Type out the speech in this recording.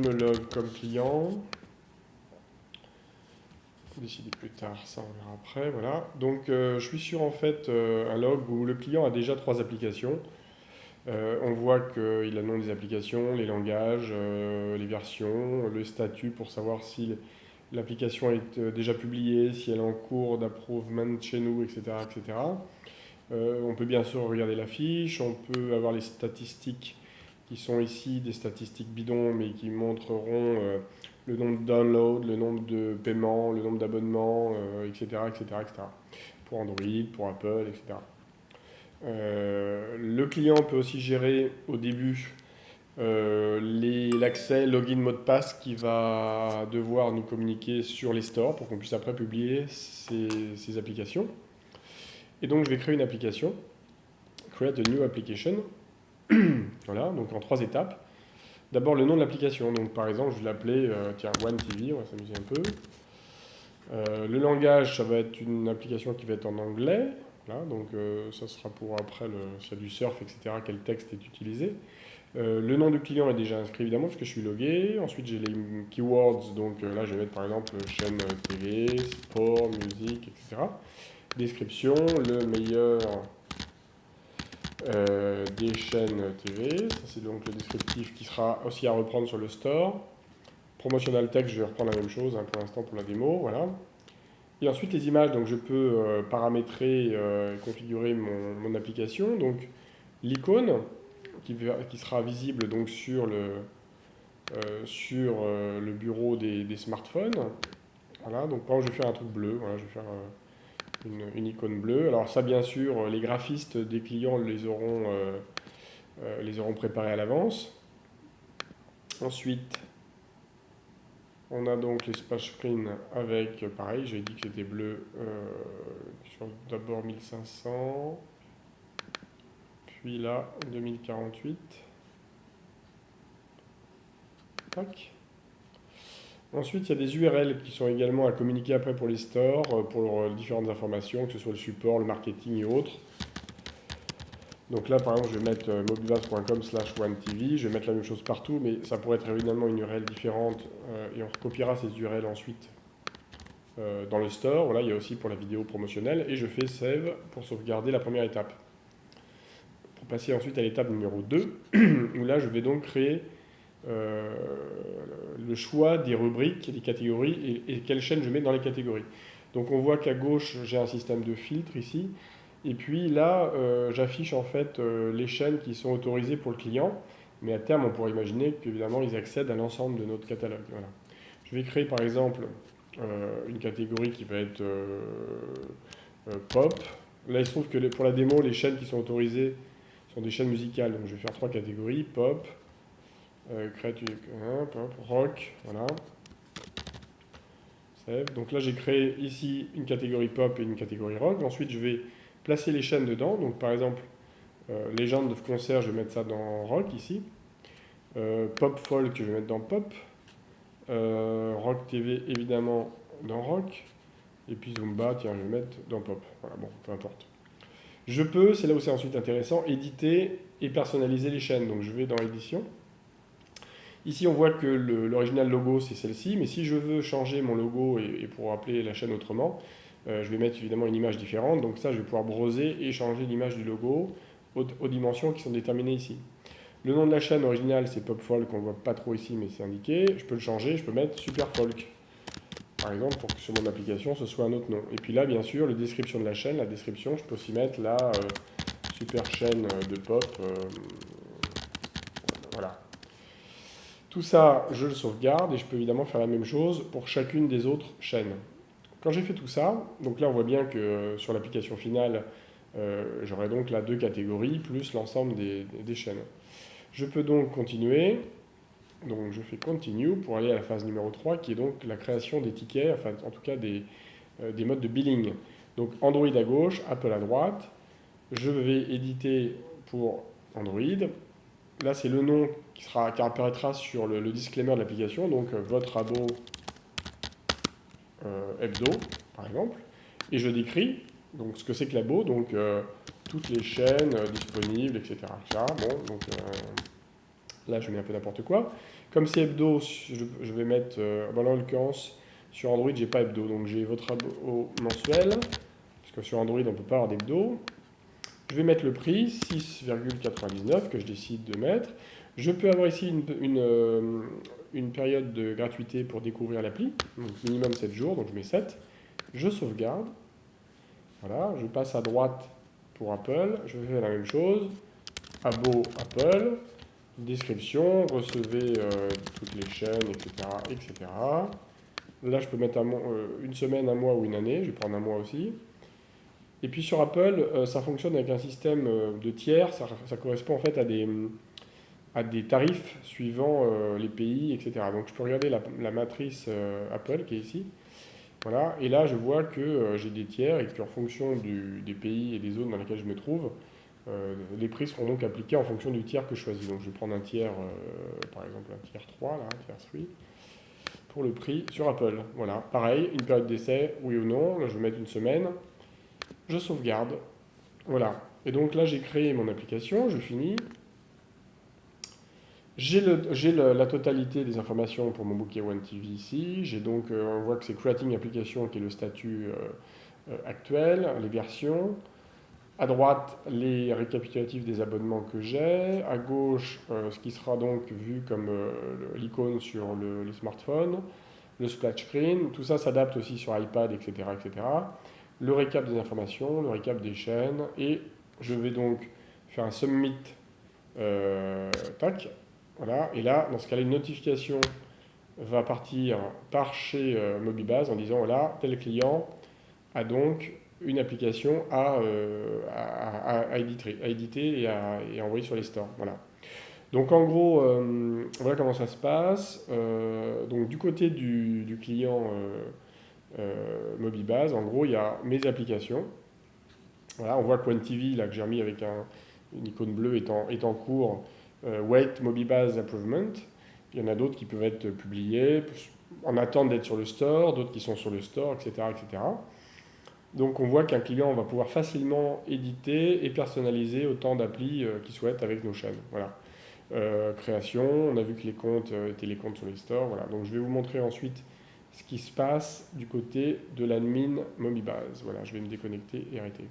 me log comme client. Décider plus tard, ça on verra après. Voilà. Donc je suis sur en fait un log où le client a déjà 3 applications. On voit qu'il a le nom des applications, les langages, les versions, le statut pour savoir si l'application est déjà publiée, si elle est en cours d'approvement chez nous, etc. etc. On peut bien sûr regarder la fiche, on peut avoir les statistiques qui sont ici, des statistiques bidons, mais qui montreront le nombre de downloads, le nombre de paiements, le nombre d'abonnements, etc., etc., etc. Pour Android, pour Apple, etc. Le client peut aussi gérer au début l'accès, login, mot de passe qu'il va devoir nous communiquer sur les stores pour qu'on puisse après publier ces applications. Et donc je vais créer une application, create a new application, voilà, donc en 3 étapes. D'abord le nom de l'application, donc par exemple je vais l'appeler One TV, on va s'amuser un peu. Le langage, ça va être une application qui va être en anglais, voilà, donc ça sera pour après, s'il y a du surf, etc., quel texte est utilisé. Le nom du client est déjà inscrit évidemment parce que je suis logué. Ensuite j'ai les keywords, donc là je vais mettre par exemple chaîne TV, sport, musique, etc. Description, le meilleur des chaînes TV. Ça c'est donc le descriptif qui sera aussi à reprendre sur le store. Promotional text, je vais reprendre la même chose pour l'instant pour la démo, voilà. Et ensuite les images, donc je peux paramétrer et configurer mon application. Donc l'icône qui sera visible donc sur le bureau des smartphones. Voilà, donc par exemple je vais faire un truc bleu, voilà, je vais faire une icône bleue. Alors ça bien sûr, les graphistes des clients les auront préparés à l'avance. Ensuite, on a donc les splash screen avec, pareil, j'ai dit que c'était bleu sur d'abord 1500, puis là 2048. Tac. Ensuite, il y a des URL qui sont également à communiquer après pour les stores, pour différentes informations, que ce soit le support, le marketing et autres. Donc là, par exemple, je vais mettre mobivas.com/OneTV, je vais mettre la même chose partout, mais ça pourrait être évidemment une URL différente, et on recopiera ces URL ensuite dans le store. Voilà, il y a aussi pour la vidéo promotionnelle, et je fais Save pour sauvegarder la première étape. Pour passer ensuite à l'étape numéro 2, où là, je vais donc créer le choix des rubriques, des catégories et quelle chaîne je mets dans les catégories. Donc on voit qu'à gauche j'ai un système de filtre ici, et puis là j'affiche en fait les chaînes qui sont autorisées pour le client, mais à terme on pourrait imaginer qu'évidemment ils accèdent à l'ensemble de notre catalogue. Voilà. Je vais créer par exemple une catégorie qui va être pop. Là il se trouve que pour la démo les chaînes qui sont autorisées sont des chaînes musicales, donc je vais faire 3 catégories, pop, rock, voilà. Save. Donc là j'ai créé ici une catégorie pop et une catégorie rock. Ensuite je vais placer les chaînes dedans. Donc par exemple légende de concert, je vais mettre ça dans rock ici. Pop folk, je vais mettre dans pop. Rock TV évidemment dans rock. Et puis Zumba, tiens, je vais mettre dans pop. Voilà, bon, peu importe. Je peux, c'est là où c'est ensuite intéressant, éditer et personnaliser les chaînes. Donc je vais dans édition. Ici, on voit que l'original logo, c'est celle-ci, mais si je veux changer mon logo et pour appeler la chaîne autrement, je vais mettre évidemment une image différente. Donc ça, je vais pouvoir browser et changer l'image du logo aux dimensions qui sont déterminées ici. Le nom de la chaîne originale, c'est Pop Folk, on ne voit pas trop ici, mais c'est indiqué. Je peux le changer, je peux mettre Super Folk, par exemple, pour que sur mon application, ce soit un autre nom. Et puis là, bien sûr, la description de la chaîne, la description, je peux aussi mettre la super chaîne de pop. Voilà. Tout ça, je le sauvegarde et je peux évidemment faire la même chose pour chacune des autres chaînes. Quand j'ai fait tout ça, donc là on voit bien que sur l'application finale, j'aurai donc là 2 catégories plus l'ensemble des chaînes. Je peux donc continuer. Donc je fais Continue pour aller à la phase numéro 3 qui est donc la création des tickets, enfin en tout cas des modes de billing. Donc Android à gauche, Apple à droite. Je vais éditer pour Android. Là, c'est le nom qui apparaîtra sur le disclaimer de l'application, donc votre abo hebdo, par exemple. Et je décris donc, ce que c'est que l'abo, donc toutes les chaînes disponibles, etc. Bon, donc là, je mets un peu n'importe quoi. Comme c'est hebdo, je vais mettre, bon, là, en l'occurrence, sur Android, j'ai pas hebdo, donc j'ai votre abo mensuel, parce que sur Android, on ne peut pas avoir d'hebdo. Je vais mettre le prix, 6,99 que je décide de mettre. Je peux avoir ici une période de gratuité pour découvrir l'appli, donc minimum 7 jours, donc je mets 7. Je sauvegarde. Voilà, je passe à droite pour Apple, je fais la même chose. Abo Apple, description, recevez toutes les chaînes, etc., etc. Là, je peux mettre une semaine, un mois ou une année, je vais prendre un mois aussi. Et puis sur Apple, ça fonctionne avec un système de tiers, ça correspond en fait à des tarifs suivant les pays, etc. Donc je peux regarder la matrice Apple qui est ici. Voilà, et là je vois que j'ai des tiers et puis en fonction des pays et des zones dans lesquelles je me trouve, les prix seront donc appliqués en fonction du tiers que je choisis. Donc je vais prendre un tiers, par exemple un tiers 3, là, un tiers 3, pour le prix sur Apple. Voilà, pareil, une période d'essai, oui ou non, là je vais mettre une semaine, je sauvegarde. Voilà, et donc là j'ai créé mon application, je finis. J'ai la totalité des informations pour mon bouquet One TV ici. J'ai donc, on voit que c'est Creating Application qui est le statut actuel, les versions. À droite, les récapitulatifs des abonnements que j'ai. À gauche, ce qui sera donc vu comme l'icône sur les smartphones. Le splash screen. Tout ça s'adapte aussi sur iPad, etc., etc. Le récap des informations, le récap des chaînes. Et je vais donc faire un submit. Tac. Voilà. Et là, dans ce cas-là, une notification va partir par chez Mobibase en disant voilà, tel client a donc une application à éditer et à envoyer sur les stores. Voilà. Donc en gros, voilà comment ça se passe. Donc du côté du client Mobibase, en gros, il y a mes applications. Voilà, on voit que One TV, là, que j'ai remis avec une icône bleue, est en cours. Wait Mobibase Approvement. Il y en a d'autres qui peuvent être publiés en attente d'être sur le store, d'autres qui sont sur le store, etc., etc. Donc on voit qu'un client va pouvoir facilement éditer et personnaliser autant d'applis qu'il souhaite avec nos chaînes. Voilà. Création, on a vu que les comptes étaient les comptes sur les stores. Voilà. Donc je vais vous montrer ensuite ce qui se passe du côté de l'admin Mobibase. Voilà, je vais me déconnecter et arrêter.